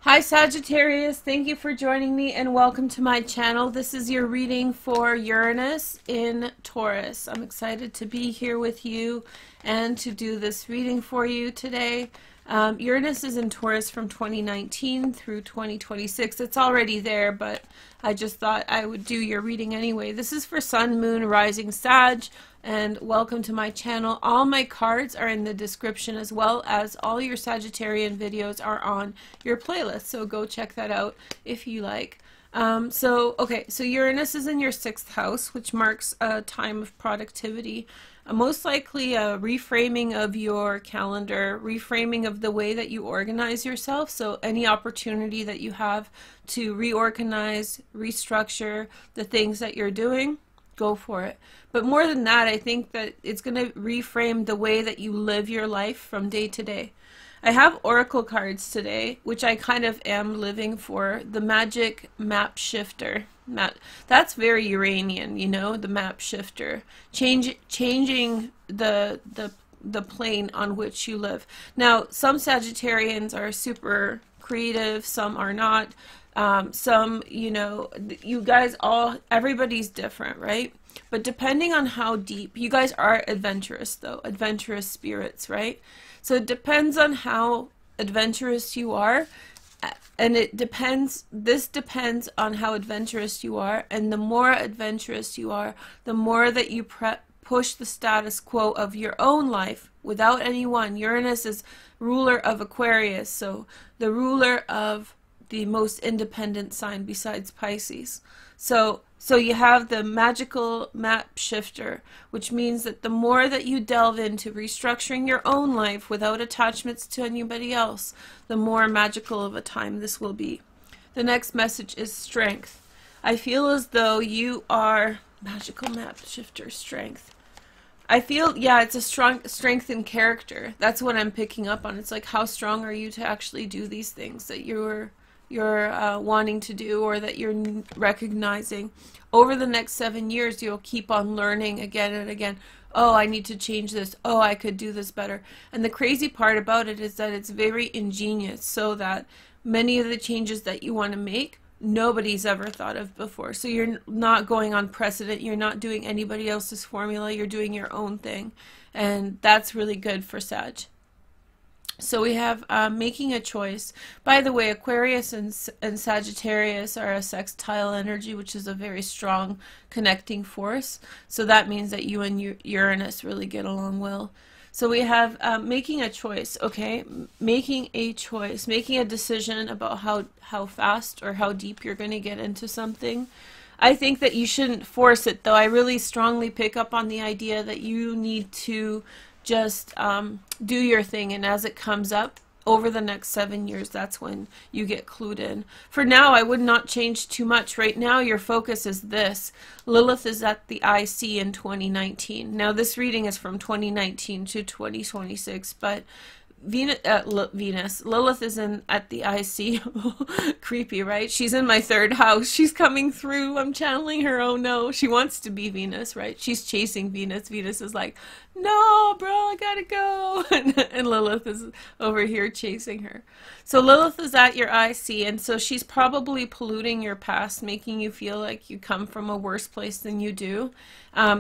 Hi Sagittarius, thank you for joining me and welcome to my channel. This is your reading for Uranus in Taurus. I'm excited to be here with you and to do this reading for you today. Uranus is in Taurus from 2019 through 2026. It's already there, but I just thought I would do your reading anyway. This is for Sun, Moon, Rising, Sag, and welcome to my channel. All my cards are in the description, as well as all your Sagittarian videos are on your playlist, so go check that out if you like. So Uranus is in your 6th house, which marks a time of productivity. Most likely a reframing of your calendar, reframing of the way that you organize yourself. So any opportunity that you have to reorganize, restructure the things that you're doing, go for it. But more than that, I think that it's going to reframe the way that you live your life from day to day. I have oracle cards today, which I kind of am living for. The magic map shifter. That's very Uranian, you know, the map shifter. Changing the plane on which you live. Now, some Sagittarians are super creative, some are not. Some, you know, you guys everybody's different, right? But depending on how deep, you guys are adventurous though, adventurous spirits, right? So it depends on how adventurous you are, and this depends on how adventurous you are, and the more adventurous you are, the more that you push the status quo of your own life without anyone. Uranus is ruler of Aquarius, so the ruler of the most independent sign besides Pisces. So you have the magical map shifter, which means that the more that you delve into restructuring your own life without attachments to anybody else, the more magical of a time this will be. The next message is strength. I feel as though you are magical map shifter strength. I feel, yeah, it's a strong strength in character. That's what I'm picking up on. It's like, how strong are you to actually do these things that you're wanting to do, or that you're recognizing. Over the next 7 years, you'll keep on learning again and again. Oh, I need to change this. Oh, I could do this better. And the crazy part about it is that it's very ingenious, so that many of the changes that you want to make, nobody's ever thought of before. So you're not going on precedent. You're not doing anybody else's formula. You're doing your own thing. And that's really good for Sag. So we have making a choice. By the way, Aquarius and Sagittarius are a sextile energy, which is a very strong connecting force. So that means that you and Uranus really get along well. So we have making a choice, okay? Making a choice, making a decision about how fast or how deep you're going to get into something. I think that you shouldn't force it, though. I really strongly pick up on the idea that you need to just do your thing, and as it comes up over the next 7 years, that's when you get clued in. For now, I would not change too much. Right now, your focus is this. Lilith is at the IC in 2019. Now, this reading is from 2019 to 2026, but Lilith is at the IC. Creepy, right? She's in my 3rd house. She's coming through. I'm channeling her. Oh no, she wants to be Venus, right? She's chasing Venus. Venus is like, no, bro, I gotta go. And Lilith is over here chasing her. So Lilith is at your IC, and so she's probably polluting your past, making you feel like you come from a worse place than you do.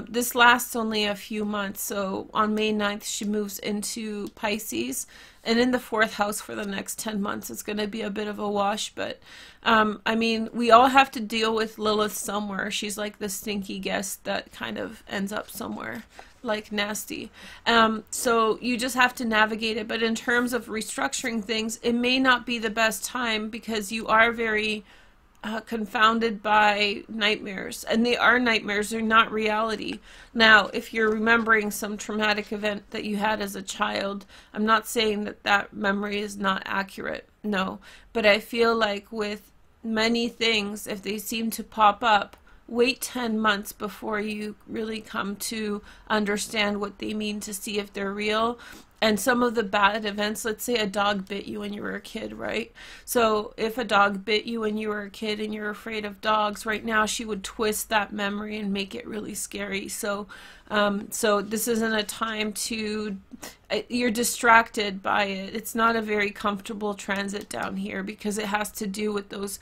This lasts only a few months, so on May 9th she moves into Pisces, and in the 4th house for the next 10 months. It's going to be a bit of a wash, but I mean, we all have to deal with Lilith somewhere. She's like the stinky guest that kind of ends up somewhere, like nasty. So you just have to navigate it. But in terms of restructuring things, it may not be the best time, because you are very confounded by nightmares, and they are nightmares, they're not reality. Now, if you're remembering some traumatic event that you had as a child, I'm not saying that that memory is not accurate, no, but I feel like with many things, if they seem to pop up, wait 10 months before you really come to understand what they mean, to see if they're real. and some of the bad events, let's say a dog bit you when you were a kid, right? So if a dog bit you when you were a kid and you're afraid of dogs, right now she would twist that memory and make it really scary. So so this isn't a time to, you're distracted by it. It's not a very comfortable transit down here because it has to do with those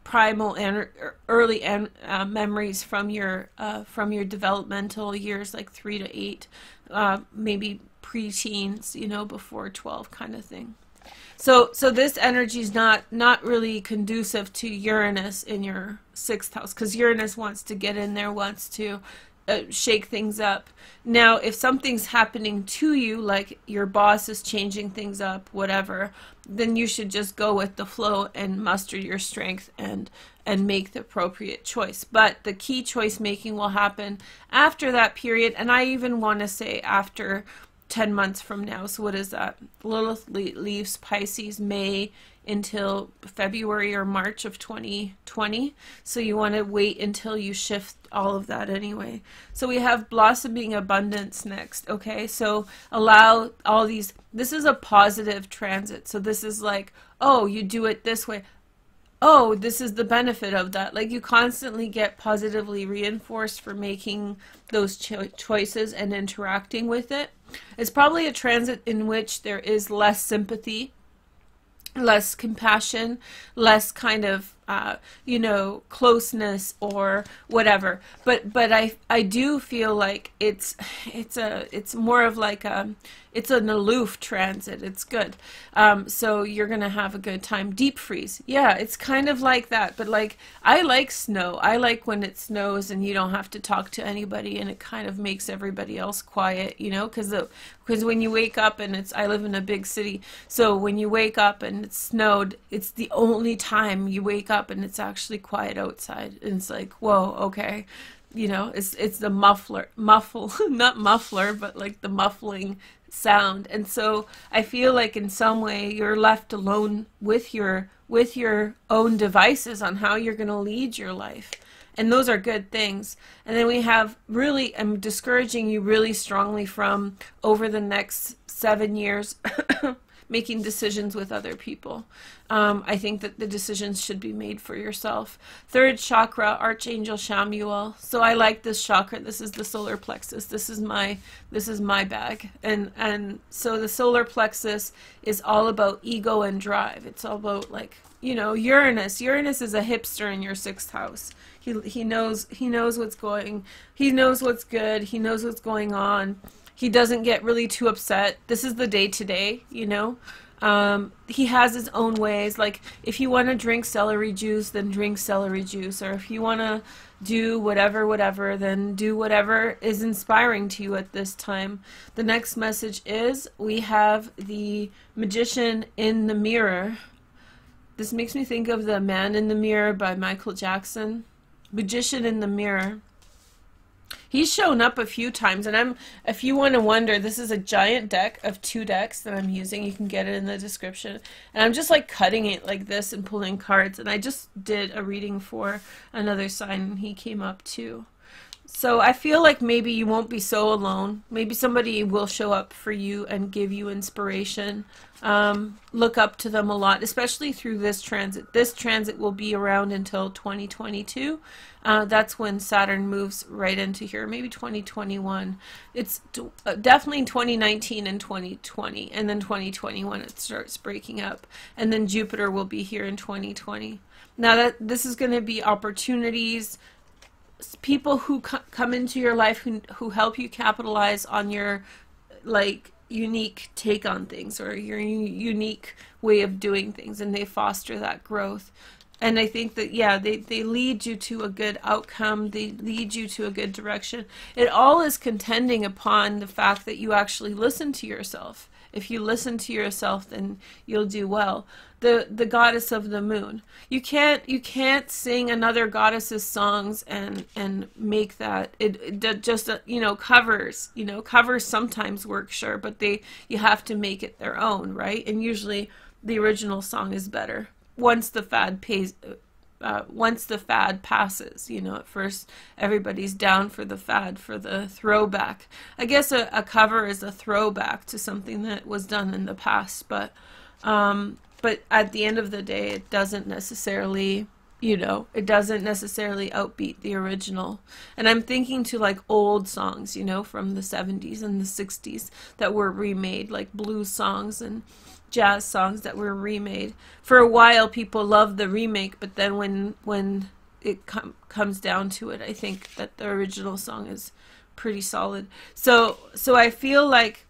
primal and early memories from your developmental years, like 3 to 8, maybe pre-teens, you know, before 12 kind of thing. So this energy is not really conducive to Uranus in your 6th house, because Uranus wants to get in there, wants to shake things up. Now, if something's happening to you, like your boss is changing things up, whatever, then you should just go with the flow and muster your strength and make the appropriate choice. But the key choice making will happen after that period, and I even want to say after 10 months from now. So what is that? Lilith leaves Pisces May until February or March of 2020. So you want to wait until you shift all of that anyway. So we have blossoming abundance next. Okay, so allow all these, this is a positive transit. So this is like, oh, you do it this way. Oh, this is the benefit of that. Like, you constantly get positively reinforced for making those choices and interacting with it. It's probably a transit in which there is less sympathy, less compassion, less kind of you know, closeness or whatever. But I do feel like it's more of like it's an aloof transit. It's good. So you're gonna have a good time. Deep freeze, yeah, it's kind of like that. But like, I like snow. I like when it snows and you don't have to talk to anybody, and it kind of makes everybody else quiet, you know, because when you wake up and it's, I live in a big city, so when you wake up and it's snowed, it's the only time you wake up and it's actually quiet outside, and it's like, whoa, okay, you know, it's the not muffler, but like the muffling sound. And so I feel like in some way you're left alone with your own devices on how you're going to lead your life, and those are good things. And then we have, really, I'm discouraging you really strongly from over the next 7 years making decisions with other people. I think that the decisions should be made for yourself. 3rd chakra, Archangel Chamuel. So I like this chakra. This is the solar plexus. This is my bag. And so the solar plexus is all about ego and drive. It's all about, like, you know, Uranus. Uranus is a hipster in your 6th house. He knows what's going. He knows what's good. He knows what's going on. He doesn't get really too upset. This is the day-to-day, you know. He has his own ways. Like, if you want to drink celery juice, then drink celery juice. Or if you want to do whatever, then do whatever is inspiring to you at this time. The next message is, we have the Magician in the Mirror. This makes me think of The Man in the Mirror by Michael Jackson. Magician in the Mirror. He's shown up a few times, and if you want to wonder, this is a giant deck of 2 decks that I'm using. You can get it in the description. And I'm just like cutting it like this and pulling cards. And I just did a reading for another sign, and he came up too. So I feel like maybe you won't be so alone. Maybe somebody will show up for you and give you inspiration. Look up to them a lot, especially through this transit. This transit will be around until 2022. That's when Saturn moves right into here, maybe 2021. It's definitely 2019 and 2020, and then 2021 it starts breaking up. And then Jupiter will be here in 2020. Now this is going to be opportunities, people who come into your life who help you capitalize on your, like, unique take on things, or your unique way of doing things, and they foster that growth. And I think that, yeah, they lead you to a good outcome. They lead you to a good direction. It all is contending upon the fact that you actually listen to yourself. If you listen to yourself, then you'll do well. The goddess of the moon. You can't sing another goddess's songs and make that it just you know, covers. You know, covers sometimes work, sure, but you have to make it their own, right? And usually the original song is better once the fad once the fad passes. You know, at first everybody's down for the fad, for the throwback. I guess a cover is a throwback to something that was done in the past, but at the end of the day, it doesn't necessarily, you know, it doesn't necessarily outbeat the original. And I'm thinking to like old songs, you know, from the 70s and the 60s that were remade, like blues songs and jazz songs that were remade. For a while, people loved the remake, but then when it comes down to it, I think that the original song is pretty solid. So I feel like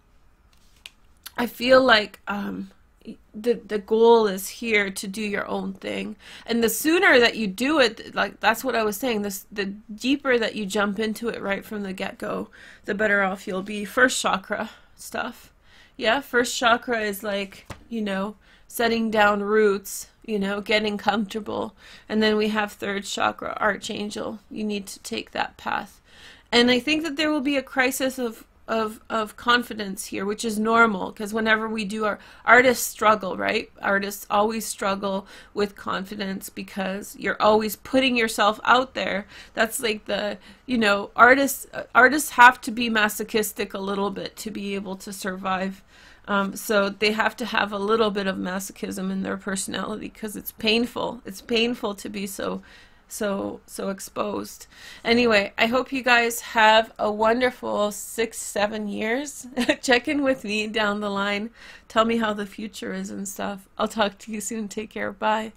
the goal is here to do your own thing, and the sooner that you do it, like that's what I was saying, the deeper that you jump into it right from the get-go, the better off you'll be. First chakra stuff, yeah, first chakra is like, you know, setting down roots, you know, getting comfortable. And then we have third chakra, archangel. You need to take that path. And I think that there will be a crisis of confidence here, which is normal, because whenever we do, our artists struggle, right? Artists always struggle with confidence because you're always putting yourself out there. That's like the, you know, artists have to be masochistic a little bit to be able to survive. So they have to have a little bit of masochism in their personality, because it's painful. It's painful to be so exposed. Anyway, I hope you guys have a wonderful 6-7 years. Check in with me down the line. Tell me how the future is and stuff. I'll talk to you soon. Take care. Bye.